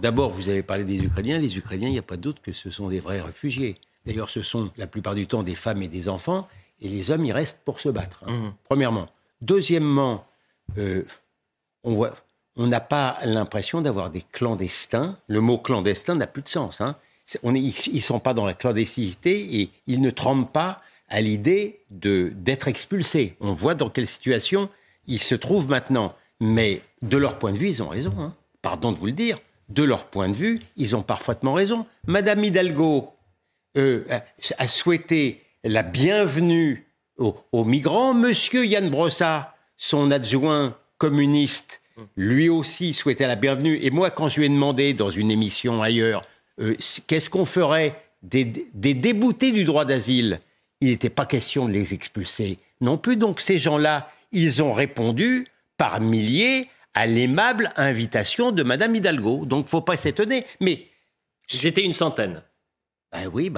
D'abord, vous avez parlé des Ukrainiens. Les Ukrainiens, il n'y a pas de doute que ce sont des vrais réfugiés. D'ailleurs, ce sont la plupart du temps des femmes et des enfants. Et les hommes, ils restent pour se battre, hein, premièrement. Deuxièmement, on n'a pas l'impression d'avoir des clandestins. Le mot clandestin n'a plus de sens. Hein. Ils ne sont pas dans la clandestinité et ils ne tremblent pas à l'idée d'être expulsés. On voit dans quelle situation ils se trouvent maintenant. Mais de leur point de vue, ils ont raison. Hein. Pardon de vous le dire. De leur point de vue, ils ont parfaitement raison. Madame Hidalgo a souhaité la bienvenue aux migrants. Monsieur Yann Brossat, son adjoint communiste, lui aussi souhaitait la bienvenue. Et moi, quand je lui ai demandé dans une émission ailleurs, qu'est-ce qu'on ferait des déboutés du droit d'asile, il n'était pas question de les expulser non plus. Donc ces gens-là, ils ont répondu par milliers à l'aimable invitation de Madame Hidalgo. Donc, il ne faut pas s'étonner. Mais j'étais une centaine. Oui.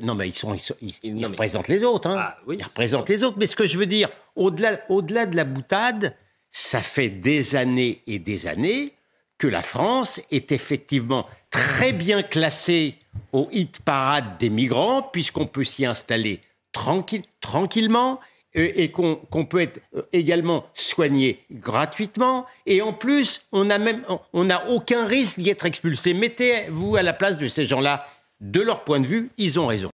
Non, mais ils représentent les autres. Hein. Ah, oui. Ils représentent les autres. Mais ce que je veux dire, au-delà de la boutade, ça fait des années et des années que la France est effectivement très bien classée au hit parade des migrants, puisqu'on peut s'y installer tranquillement, et qu'on peut être également soigné gratuitement. Et en plus, on n'a aucun risque d'y être expulsé. Mettez-vous à la place de ces gens-là. De leur point de vue, ils ont raison.